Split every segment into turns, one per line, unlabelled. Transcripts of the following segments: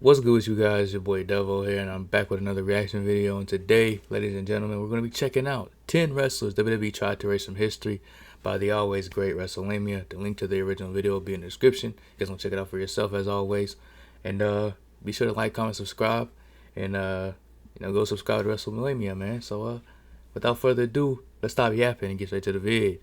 What's good with you guys? Your boy Devo here, and I'm back with another reaction video. And today, ladies and gentlemen, we're going to be checking out 10 wrestlers WWE tried to erase from history by the always great Wrestlelamia. The link to the original video will be in the description. You guys want to check it out for yourself as always. And be sure to like, comment, subscribe, and go subscribe to Wrestlelamia, man. So without further ado, let's stop yapping and get straight to the vid.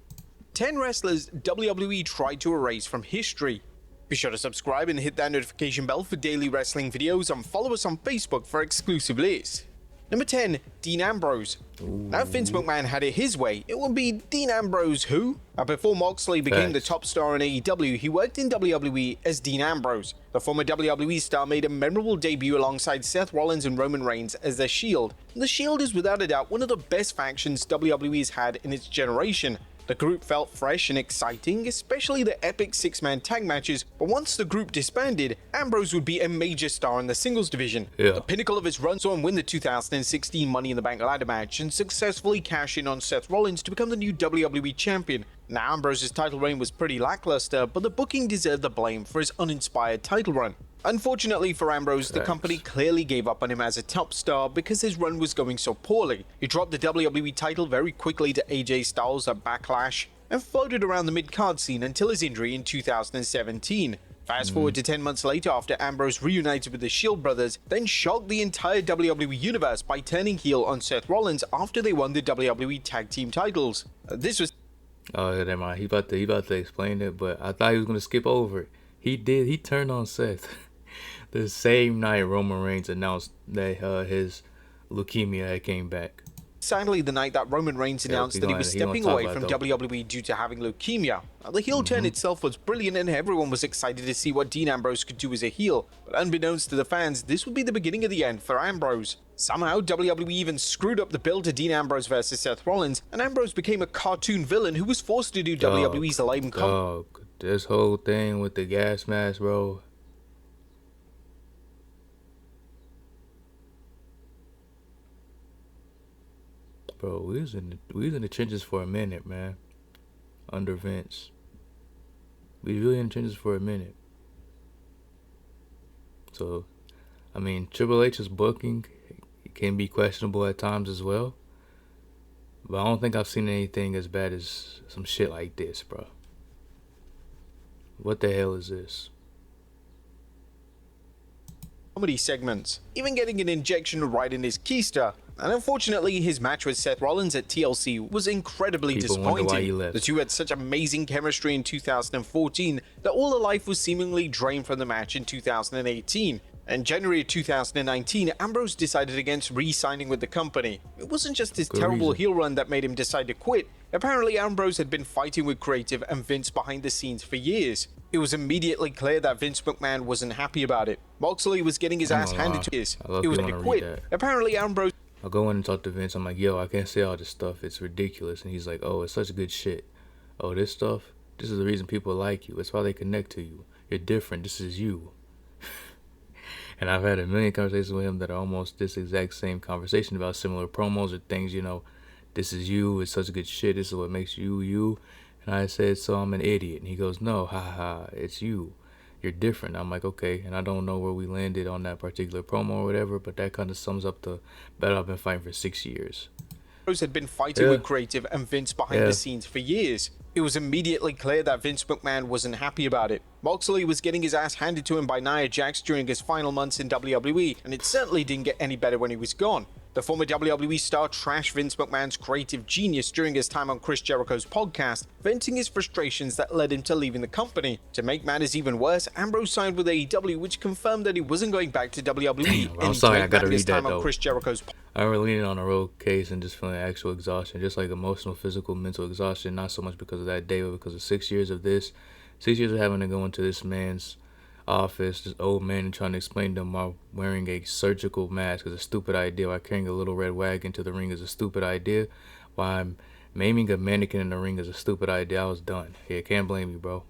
10 wrestlers WWE tried to erase from history. Be sure to subscribe and hit that notification bell for daily wrestling videos, and follow us on Facebook for exclusive lists. Number 10, Dean Ambrose. Now if Vince McMahon had it his way, it would be Dean Ambrose who? Before Moxley became the top star in AEW, he worked in WWE as Dean Ambrose. The former WWE star made a memorable debut alongside Seth Rollins and Roman Reigns as their Shield. The Shield is without a doubt one of the best factions WWE's had in its generation. The group felt fresh and exciting, especially the epic six-man tag matches, but once the group disbanded, Ambrose would be a major star in the singles division. The pinnacle of his run saw him win the 2016 Money in the Bank ladder match and successfully cash in on Seth Rollins to become the new WWE champion. Now Ambrose's title reign was pretty lackluster, but the booking deserved the blame for his uninspired title run. Unfortunately for Ambrose, the company clearly gave up on him as a top star because his run was going so poorly. He dropped the WWE title very quickly to AJ Styles at Backlash and floated around the mid-card scene until his injury in 2017. Fast forward to 10 months later, after Ambrose reunited with the Shield brothers, then shocked the entire WWE universe by turning heel on Seth Rollins after they won the WWE tag team titles. This was...
Oh, never mind. He about to explain it, but I thought he was going to skip over it. He did. He turned on Seth. The same night Roman Reigns announced that his leukemia had came back.
Sadly, the night that Roman Reigns announced that he was stepping away from WWE due to having leukemia. The heel turn itself was brilliant and everyone was excited to see what Dean Ambrose could do as a heel, but unbeknownst to the fans, this would be the beginning of the end for Ambrose. Somehow, WWE even screwed up the build to Dean Ambrose versus Seth Rollins, and Ambrose became a cartoon villain who was forced to do WWE's live and
this whole thing with the gas mask, bro. Bro, we was in the trenches for a minute, man. Under Vince, we really in the trenches for a minute. So, I mean, Triple H's booking can be questionable at times as well, but I don't think I've seen anything as bad as some shit like this, bro. What the hell is this?
Comedy segments, even getting an injection right in his keister. And unfortunately, his match with Seth Rollins at TLC was incredibly disappointing. The two had such amazing chemistry in 2014 that all the life was seemingly drained from the match in 2018. In January 2019, Ambrose decided against re-signing with the company. It wasn't just his terrible heel run that made him decide to quit. Apparently, Ambrose had been fighting with creative and Vince behind the scenes for years. It was immediately clear that Vince McMahon wasn't happy about it. Moxley was getting his ass handed to him. He was going to quit. Apparently, Ambrose...
I'll go in and talk to Vince. I'm like, yo, I can't say all this stuff. It's ridiculous. And he's like, oh, it's such good shit. Oh, this stuff? This is the reason people like you. It's why they connect to you. You're different. This is you. And I've had a million conversations with him that are almost this exact same conversation about similar promos or things, you know. This is you. It's such good shit. This is what makes you, you. And I said, so I'm an idiot. And he goes, no, haha, it's you. You're different. I'm like, okay. And I don't know where we landed on that particular promo or whatever, but that kind of sums up the battle I've been fighting for 6 years.
Ambrose had been fighting with creative and Vince behind the scenes for years. It was immediately clear that Vince McMahon wasn't happy about it. Moxley was getting his ass handed to him by Nia Jax during his final months in WWE, and it certainly didn't get any better when he was gone. The former WWE star trashed Vince McMahon's creative genius during his time on Chris Jericho's podcast, venting his frustrations that led him to leaving the company. To make matters even worse, Ambrose signed with AEW, which confirmed that he wasn't going back to WWE.
I'm sorry, I gotta read that though.
Chris Jericho's
I remember leaning on a road case and just feeling actual exhaustion, just like emotional, physical, mental exhaustion, not so much because of that day, but because of 6 years of this. 6 years of having to go into this man's office, this old man, and trying to explain to him why wearing a surgical mask is a stupid idea, why carrying a little red wagon to the ring is a stupid idea, why I'm maiming a mannequin in the ring is a stupid idea. I was done. Yeah, can't blame you, bro.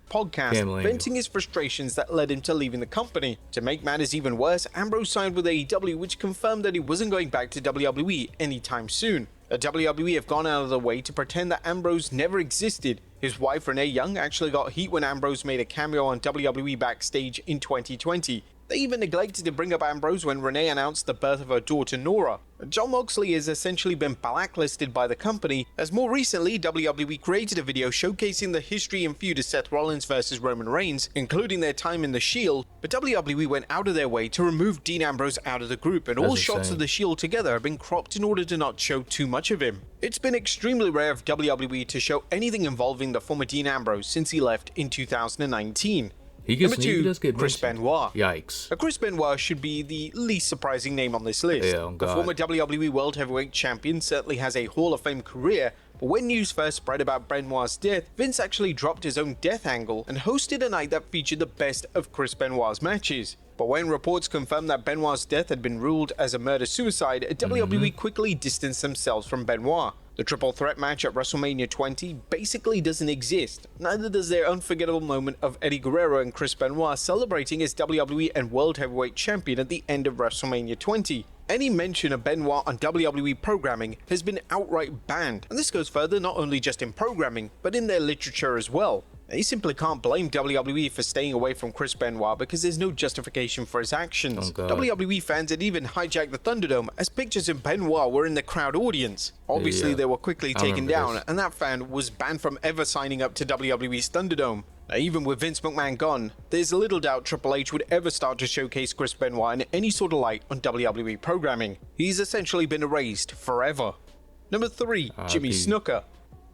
Podcast, venting his frustrations that led him to leaving the company. To make matters even worse, Ambrose signed with AEW, which confirmed that he wasn't going back to WWE anytime soon. The WWE have gone out of the way to pretend that Ambrose never existed. His wife Renee Young actually got heat when Ambrose made a cameo on WWE Backstage in 2020. They even neglected to bring up Ambrose when Renee announced the birth of her daughter Nora. Jon Moxley has essentially been blacklisted by the company, as more recently WWE created a video showcasing the history and feud of Seth Rollins vs Roman Reigns, including their time in the Shield, but WWE went out of their way to remove Dean Ambrose out of the group, and all shots of the Shield together have been cropped in order to not show too much of him. It's been extremely rare of WWE to show anything involving the former Dean Ambrose since he left in 2019. Number 2, Chris Benoit.
Yikes.
Chris Benoit should be the least surprising name on this list.
Yeah,
the former WWE World Heavyweight Champion certainly has a Hall of Fame career, but when news first spread about Benoit's death, Vince actually dropped his own death angle and hosted a night that featured the best of Chris Benoit's matches. But when reports confirmed that Benoit's death had been ruled as a murder-suicide, WWE quickly distanced themselves from Benoit. The triple threat match at WrestleMania 20 basically doesn't exist. Neither does their unforgettable moment of Eddie Guerrero and Chris Benoit celebrating as WWE and World Heavyweight Champion at the end of WrestleMania 20. Any mention of Benoit on WWE programming has been outright banned, and this goes further not only just in programming, but in their literature as well. They simply can't blame WWE for staying away from Chris Benoit because there's no justification for his actions. WWE fans had even hijacked the Thunderdome as pictures of Benoit were in the crowd audience. Obviously, they were quickly taken down, and that fan was banned from ever signing up to WWE's Thunderdome. Now, even with Vince McMahon gone, there's little doubt Triple H would ever start to showcase Chris Benoit in any sort of light on WWE programming. He's essentially been erased forever. Number 3, Jimmy Snuka.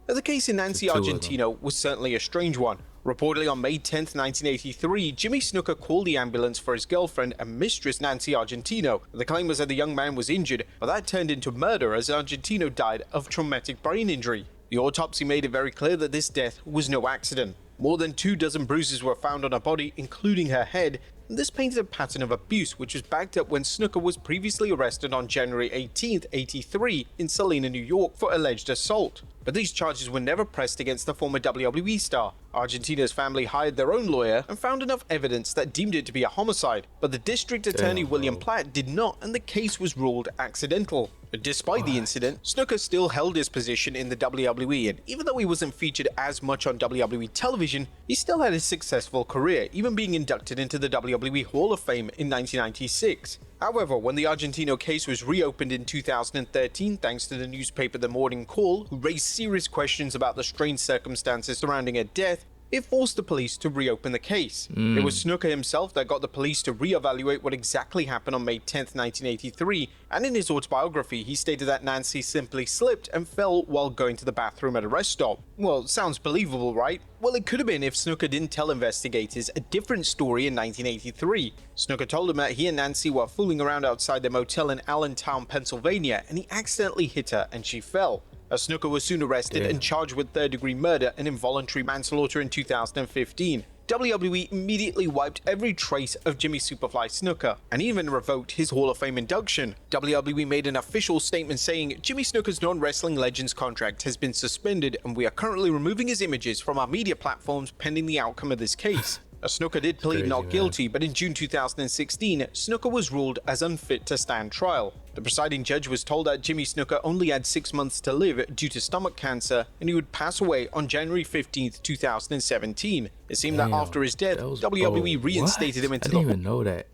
The case in Nancy Argentino was certainly a strange one. Reportedly on May 10, 1983, Jimmy Snuka called the ambulance for his girlfriend and mistress Nancy Argentino. The claim was that the young man was injured, but that turned into murder as Argentino died of traumatic brain injury. The autopsy made it very clear that this death was no accident. More than 24 bruises were found on her body, including her head, and this painted a pattern of abuse which was backed up when Snuka was previously arrested on January 18, 1983 in Salina, New York for alleged assault. But these charges were never pressed against the former WWE star. Argentina's family hired their own lawyer and found enough evidence that deemed it to be a homicide, but the district attorney William Platt did not, and the case was ruled accidental. Despite the incident, Snuka still held his position in the WWE, and even though he wasn't featured as much on WWE television, he still had a successful career, even being inducted into the WWE Hall of Fame in 1996. However, when the Argentino case was reopened in 2013 thanks to the newspaper The Morning Call, who raised serious questions about the strange circumstances surrounding her death, it forced the police to reopen the case. It was Snuka himself that got the police to reevaluate what exactly happened on May 10, 1983, and in his autobiography he stated that Nancy simply slipped and fell while going to the bathroom at a rest stop. Well, sounds believable, right? Well, it could have been if Snuka didn't tell investigators a different story in 1983. Snuka told them that he and Nancy were fooling around outside their motel in Allentown, Pennsylvania, and he accidentally hit her and she fell. Snuka was soon arrested and charged with third-degree murder and involuntary manslaughter in 2015. WWE immediately wiped every trace of Jimmy Superfly Snuka, and even revoked his Hall of Fame induction. WWE made an official statement saying, Jimmy Snuka's non-wrestling legends contract has been suspended, and we are currently removing his images from our media platforms pending the outcome of this case. Snuka did plead not guilty, but in June 2016, Snuka was ruled as unfit to stand trial. The presiding judge was told that Jimmy Snuka only had 6 months to live due to stomach cancer, and he would pass away on January 15, 2017. It seemed that after his death, WWE reinstated him into
I didn't even know that.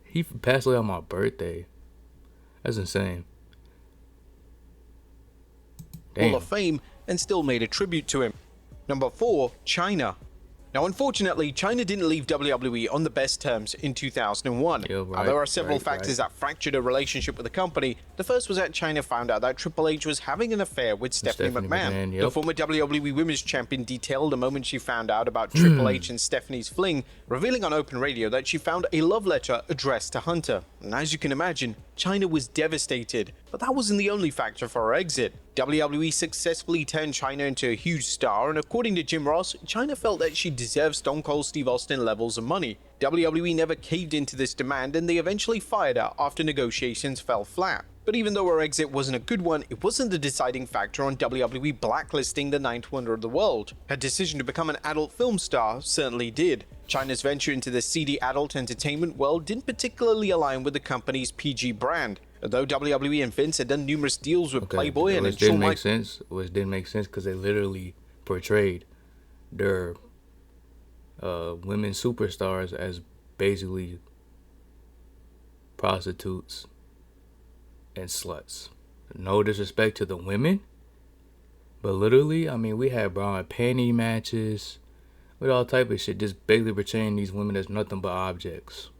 He passed away on my birthday. That's insane.
Hall of Fame and still made a tribute to him. Number 4, China. Now, unfortunately, China didn't leave WWE on the best terms in 2001. There are several factors that fractured a relationship with the company. The first was that China found out that Triple H was having an affair with Stephanie McMahon. The former WWE Women's Champion detailed the moment she found out about Triple H and Stephanie's fling, revealing on open radio that she found a love letter addressed to Hunter. And as you can imagine, China was devastated. But that wasn't the only factor for her exit. WWE successfully turned China into a huge star, and according to Jim Ross, China felt that she deserved Stone Cold Steve Austin levels of money. WWE never caved into this demand, and they eventually fired her after negotiations fell flat. But even though her exit wasn't a good one, it wasn't the deciding factor on WWE blacklisting the ninth wonder of the world. Her decision to become an adult film star certainly did. China's venture into the seedy adult entertainment world didn't particularly align with the company's PG brand. Although WWE and Vince had done numerous deals with Playboy and
which didn't make sense because they literally portrayed their women superstars as basically prostitutes, and sluts. No disrespect to the women, but literally, I mean, we had bra and panty matches with all type of shit, just basically portraying these women as nothing but objects.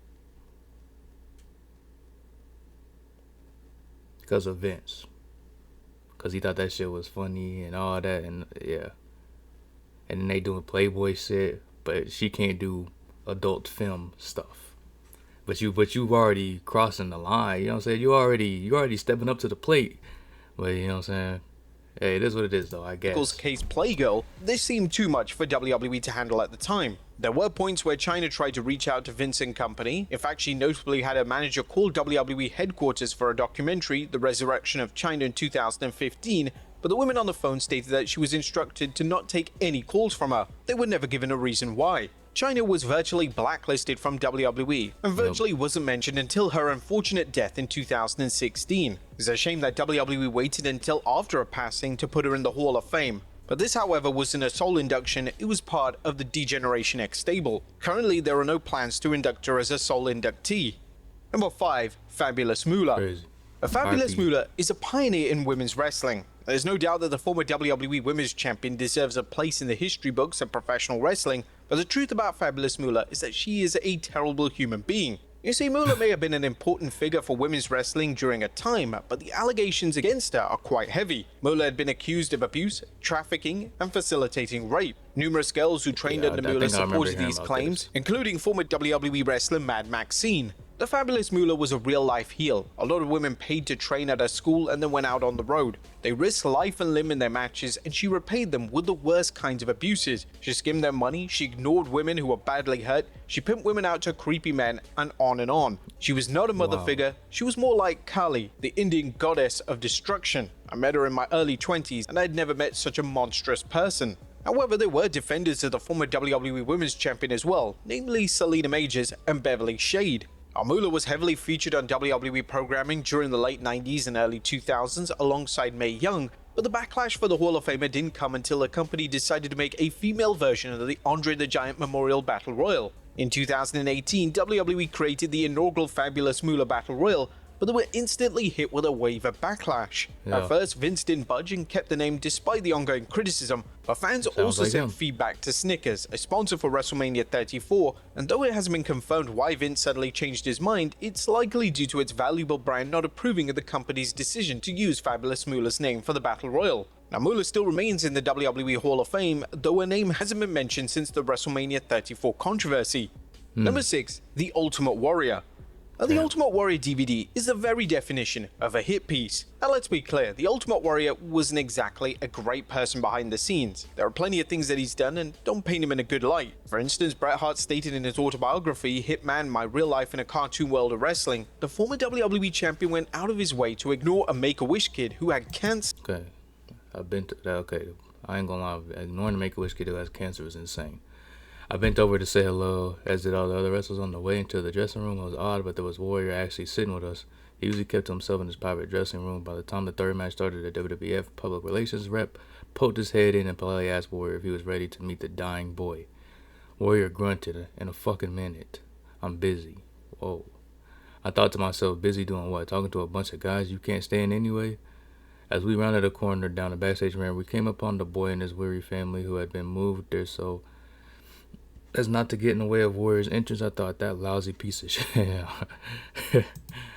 Because of Vince. Because he thought that shit was funny and all that, and yeah. And then they doing Playboy shit, but she can't do adult film stuff. But you already crossing the line, you know what I'm saying? You already stepping up to the plate. But you know what I'm saying? Hey, it is what it is, though, I guess.
Case Playgirl, this seemed too much for WWE to handle at the time. There were points where Chyna tried to reach out to Vince and company. In fact, she notably had a manager call WWE headquarters for a documentary, The Resurrection of Chyna, in 2015, but the women on the phone stated that she was instructed to not take any calls from her. They were never given a reason why. Chyna was virtually blacklisted from WWE and virtually wasn't mentioned until her unfortunate death in 2016. It's a shame that WWE waited until after her passing to put her in the Hall of Fame. But this, however, wasn't a sole induction, it was part of the D-Generation X stable. Currently, there are no plans to induct her as a sole inductee. Number 5. Fabulous Moolah.
Crazy.
Fabulous Moolah is a pioneer in women's wrestling. There's no doubt that the former WWE Women's Champion deserves a place in the history books of professional wrestling, but the truth about Fabulous Moolah is that she is a terrible human being. You see, Moolah may have been an important figure for women's wrestling during a time, but the allegations against her are quite heavy. Moolah had been accused of abuse, trafficking, and facilitating rape. Numerous girls who trained under Moolah supported these claims, including former WWE wrestler Mad Maxine. The Fabulous Moolah was a real-life heel. A lot of women paid to train at her school and then went out on the road. They risked life and limb in their matches, and she repaid them with the worst kinds of abuses. She skimmed their money, she ignored women who were badly hurt, she pimped women out to creepy men, and on and on. She was not a mother figure, she was more like Kali, the Indian goddess of destruction. I met her in my early 20s, and I had never met such a monstrous person. However, there were defenders of the former WWE Women's Champion as well, namely Selena Majors and Beverly Shade. Moolah was heavily featured on WWE programming during the late 90s and early 2000s alongside Mae Young, but the backlash for the Hall of Famer didn't come until the company decided to make a female version of the Andre the Giant Memorial Battle Royal. In 2018, WWE created the inaugural Fabulous Moolah Battle Royal, but they were instantly hit with a wave of backlash. At first, Vince didn't budge and kept the name despite the ongoing criticism, but fans also sent feedback to Snickers, a sponsor for Wrestlemania 34, and though it hasn't been confirmed why Vince suddenly changed his mind, it's likely due to its valuable brand not approving of the company's decision to use Fabulous Moolah's name for the Battle Royal. Now, Moolah still remains in the WWE Hall of Fame, though her name hasn't been mentioned since the Wrestlemania 34 controversy. Number 6. The Ultimate Warrior. The Ultimate Warrior DVD is the very definition of a hit piece. Now let's be clear, the Ultimate Warrior wasn't exactly a great person behind the scenes. There are plenty of things that he's done and don't paint him in a good light. For instance, Bret Hart stated in his autobiography, Hitman, My Real Life in a Cartoon World of Wrestling, the former WWE champion went out of his way to ignore a Make-A-Wish kid who had cancer.
Okay, I've been to that, okay, I ain't gonna lie, ignoring the Make-A-Wish kid who has cancer is insane. I bent over to say hello, as did all the other wrestlers on the way into the dressing room. It was odd, but there was Warrior actually sitting with us. He usually kept to himself in his private dressing room. By the time the third match started, the WWF public relations rep poked his head in and politely asked Warrior if he was ready to meet the dying boy. Warrior grunted, "In a fucking minute. I'm busy." Whoa. I thought to myself, busy doing what? Talking to a bunch of guys you can't stand anyway? As we rounded a corner down the backstage ramp, we came upon the boy and his weary family who had been moved there so as not to get in the way of Warrior's entrance. I thought, that lousy piece of shit.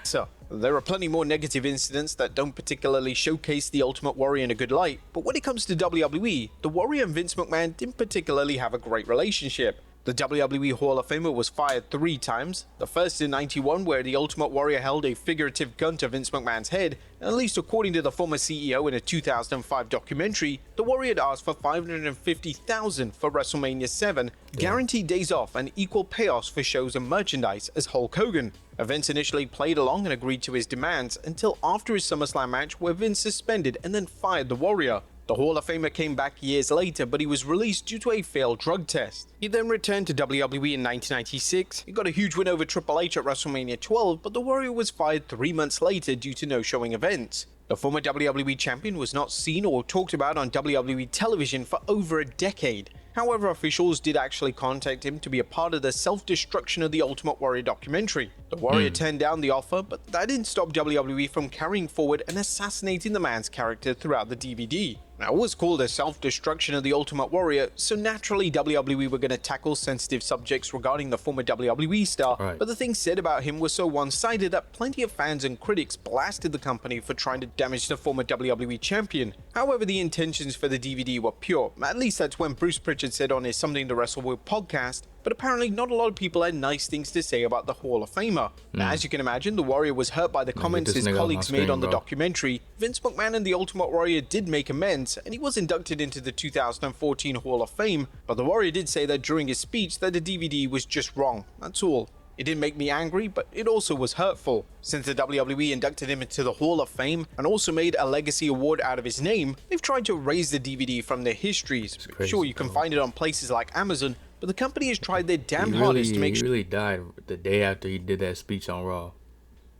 So, there are plenty more negative incidents that don't particularly showcase the Ultimate Warrior in a good light, but when it comes to WWE, the Warrior and Vince McMahon didn't particularly have a great relationship. The WWE Hall of Famer was fired 3 times, the first in '91 where the Ultimate Warrior held a figurative gun to Vince McMahon's head, and at least according to the former CEO in a 2005 documentary, the Warrior had asked for $550,000 for WrestleMania 7, guaranteed days off and equal payoffs for shows and merchandise as Hulk Hogan. Vince initially played along and agreed to his demands until after his SummerSlam match where Vince suspended and then fired the Warrior. The Hall of Famer came back years later, but he was released due to a failed drug test. He then returned to WWE in 1996. He got a huge win over Triple H at WrestleMania 12, but the Warrior was fired 3 months later due to no-showing events. The former WWE champion was not seen or talked about on WWE television for over a decade. However, officials did actually contact him to be a part of the self-destruction of the Ultimate Warrior documentary. The Warrior turned down the offer, but that didn't stop WWE from carrying forward and assassinating the man's character throughout the DVD. Now, it was called a self-destruction of the Ultimate Warrior, so naturally WWE were going to tackle sensitive subjects regarding the former WWE star, but the things said about him were so one-sided that plenty of fans and critics blasted the company for trying to damage the former WWE champion. However, the intentions for the DVD were pure, at least that's when Bruce Pritchard said on his Something to Wrestle With podcast, but apparently not a lot of people had nice things to say about the Hall of Famer. Now, as you can imagine, the Warrior was hurt by the comments his colleagues made on the documentary. Vince McMahon and the Ultimate Warrior did make amends, and he was inducted into the 2014 Hall of Fame, but the Warrior did say that during his speech that the DVD was just wrong, that's all. It didn't make me angry, but it also was hurtful. Since the WWE inducted him into the Hall of Fame and also made a legacy award out of his name, they've tried to erase the DVD from their histories. Sure, you can find it on places like Amazon, but the company has tried their damn hardest to make sure
he really died the day after he did that speech on Raw.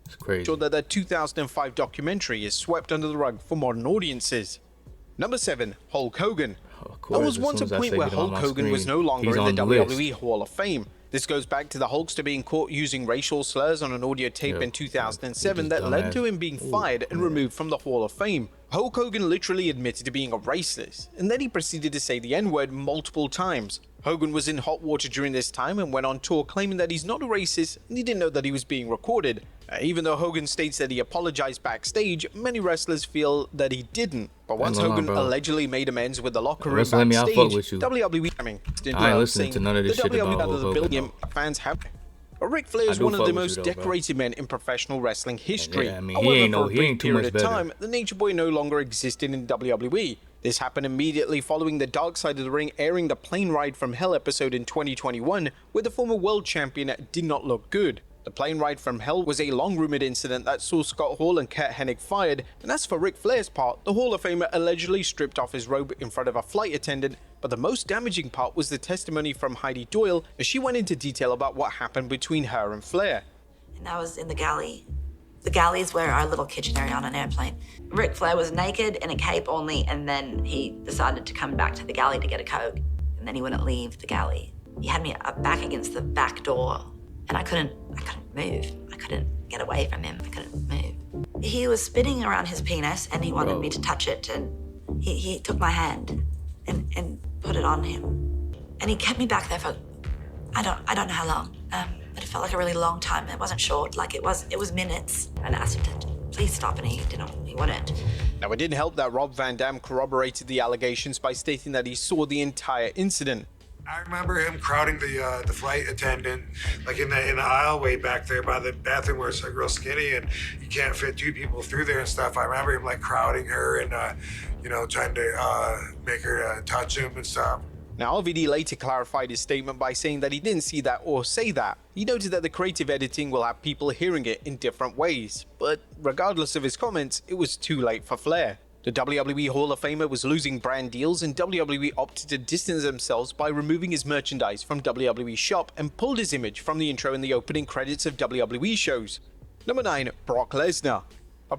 It's crazy.
That the 2005 documentary is swept under the rug for modern audiences. Number 7, Hulk Hogan. There was once a point where Hulk Hogan was no longer in the WWE Hall of Fame. This goes back to the Hulkster being caught using racial slurs on an audio tape in 2007 that led to him being fired and removed from the Hall of Fame. Hulk Hogan literally admitted to being a racist, and then he proceeded to say the N-word multiple times. Hogan was in hot water during this time and went on tour claiming that he's not a racist and he didn't know that he was being recorded. Even though Hogan states that he apologized backstage, many wrestlers feel that he didn't. But once Hogan allegedly made amends with the locker room backstage, WWE
I ain't listening to none of this shit about Hulk Hogan.
Fans have. Ric Flair is one of the most decorated men in professional wrestling history.
Yeah, I mean,
However, for a
he ain't too
brief
much
period of
better.
time, the Nature Boy no longer existed in WWE. This happened immediately following the Dark Side of the Ring airing the Plane Ride from Hell episode in 2021, where the former world champion did not look good. The Plane Ride from Hell was a long-rumored incident that saw Scott Hall and Kurt Hennig fired, and as for Ric Flair's part, the Hall of Famer allegedly stripped off his robe in front of a flight attendant, but the most damaging part was the testimony from Heidi Doyle, as she went into detail about what happened between her and Flair.
And I was in the galley. The galley is where our little kitchen area on an airplane. Ric Flair was naked in a cape only, and then he decided to come back to the galley to get a Coke, and then he wouldn't leave the galley. He had me back against the back door, and I couldn't move. I couldn't get away from him. I couldn't move. He was spinning around his penis, and he wanted me to touch it, and he took my hand and put it on him. And he kept me back there for, I don't know how long, but it felt like a really long time. It wasn't short, like it was minutes. And I asked him to please stop, and he wouldn't.
Now, it didn't help that Rob Van Dam corroborated the allegations by stating that he saw the entire incident.
I remember him crowding the flight attendant, like in the aisleway back there by the bathroom where it's like real skinny and you can't fit 2 people through there and stuff. I remember him like crowding her and trying to make her touch him and stuff.
Now, LVD later clarified his statement by saying that he didn't see that or say that. He noted that the creative editing will have people hearing it in different ways, but regardless of his comments, it was too late for Flair. The WWE Hall of Famer was losing brand deals, and WWE opted to distance themselves by removing his merchandise from WWE shop and pulled his image from the intro and the opening credits of WWE shows. Number 9, Brock Lesnar.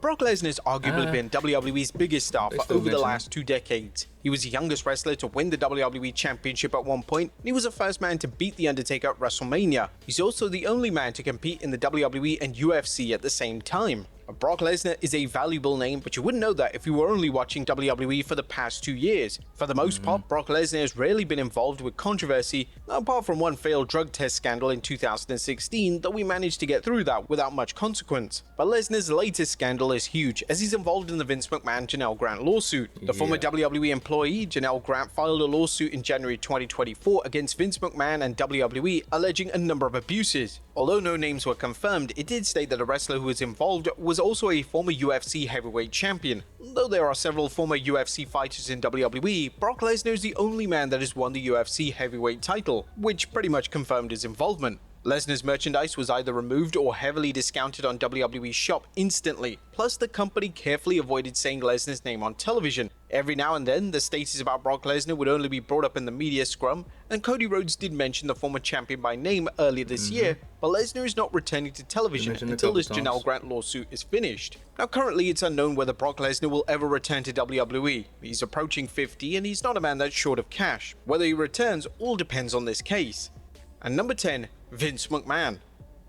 Brock Lesnar has arguably been WWE's biggest star for over the last 2 decades. He was the youngest wrestler to win the WWE Championship at one point, and he was the first man to beat The Undertaker at WrestleMania. He's also the only man to compete in the WWE and UFC at the same time. Brock Lesnar is a valuable name, but you wouldn't know that if you were only watching WWE for the past 2 years. For the most part, Brock Lesnar has rarely been involved with controversy, apart from one failed drug test scandal in 2016, though we managed to get through that without much consequence. But Lesnar's latest scandal is huge, as he's involved in the Vince McMahon-Janelle Grant lawsuit. The former WWE employee, Janelle Grant, filed a lawsuit in January 2024 against Vince McMahon and WWE, alleging a number of abuses. Although no names were confirmed, it did state that a wrestler who was involved was also a former UFC heavyweight champion. Though there are several former UFC fighters in WWE, Brock Lesnar is the only man that has won the UFC heavyweight title, which pretty much confirmed his involvement. Lesnar's merchandise was either removed or heavily discounted on WWE's shop instantly, plus the company carefully avoided saying Lesnar's name on television. Every now and then, the status about Brock Lesnar would only be brought up in the media scrum, and Cody Rhodes did mention the former champion by name earlier this year, but Lesnar is not returning to television until this Janelle Grant lawsuit is finished. Now currently it's unknown whether Brock Lesnar will ever return to WWE. He's approaching 50 and he's not a man that's short of cash. Whether he returns all depends on this case. And number 10, Vince McMahon.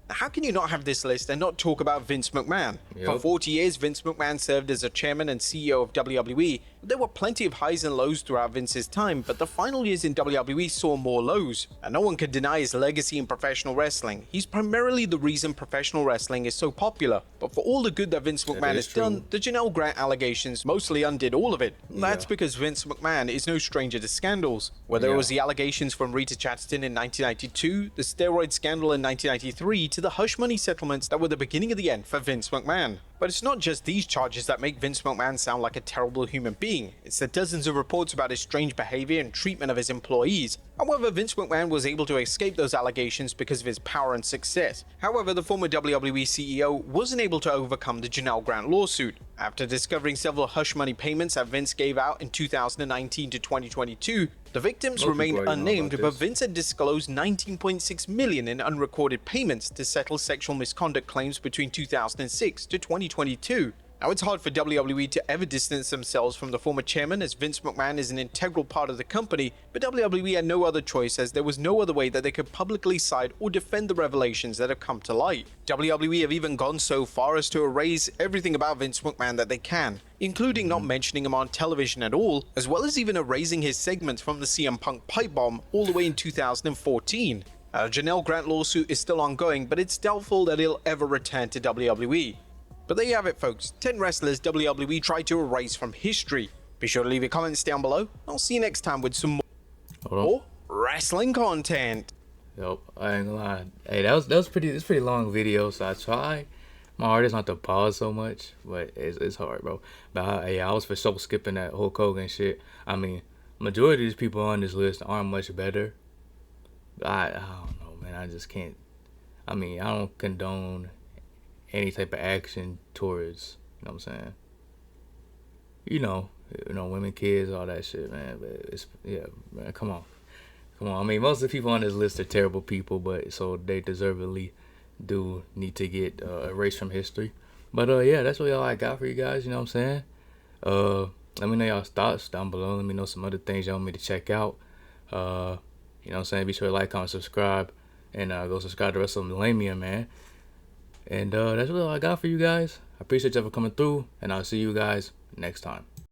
Now, how can you not have this list and not talk about Vince McMahon? For 40 years, Vince McMahon served as a chairman and CEO of WWE. There were plenty of highs and lows throughout Vince's time, but the final years in WWE saw more lows. And no one can deny his legacy in professional wrestling. He's primarily the reason professional wrestling is so popular. But for all the good that Vince McMahon has done, the Janelle Grant allegations mostly undid all of it. That's because Vince McMahon is no stranger to scandals. Whether it was the allegations from Rita Chatterton in 1992, the steroid scandal in 1993, to the hush money settlements that were the beginning of the end for Vince McMahon. But it's not just these charges that make Vince McMahon sound like a terrible human being. It's the dozens of reports about his strange behavior and treatment of his employees. However, Vince McMahon was able to escape those allegations because of his power and success. However, the former WWE CEO wasn't able to overcome the Janelle Grant lawsuit. After discovering several hush money payments that Vince gave out in 2019 to 2022, the victims remained unnamed, but Vince had disclosed $19.6 million in unrecorded payments to settle sexual misconduct claims between 2006 to 2022. Now, it's hard for WWE to ever distance themselves from the former chairman, as Vince McMahon is an integral part of the company, but WWE had no other choice, as there was no other way that they could publicly cite or defend the revelations that have come to light. WWE have even gone so far as to erase everything about Vince McMahon that they can, including not mentioning him on television at all, as well as even erasing his segments from the CM Punk pipe bomb all the way in 2014. Janelle Grant lawsuit is still ongoing, but it's doubtful that he'll ever return to WWE. But there you have it, folks. 10 wrestlers WWE tried to erase from history. Be sure to leave your comments down below. I'll see you next time with some more wrestling content.
Yep, I ain't gonna lie. Hey, that was pretty long video, so I try my hardest not to pause so much, but it's hard, bro. But I was for sure skipping that Hulk Hogan shit. I mean, majority of these people on this list aren't much better. I don't know, man. I just can't. I mean, I don't condone any type of action towards, you know what I'm saying? You know, women, kids, all that shit, man. But it's, yeah, man, come on. I mean, most of the people on this list are terrible people, but so they deservedly do need to get erased from history. But yeah, that's really all I got for you guys, you know what I'm saying? Let me know y'all's thoughts down below. Let me know some other things y'all want me to check out. You know what I'm saying? Be sure to like, comment, subscribe, and go subscribe to Wrestlelamia, man. And that's really all I got for you guys. I appreciate y'all for coming through, and I'll see you guys next time.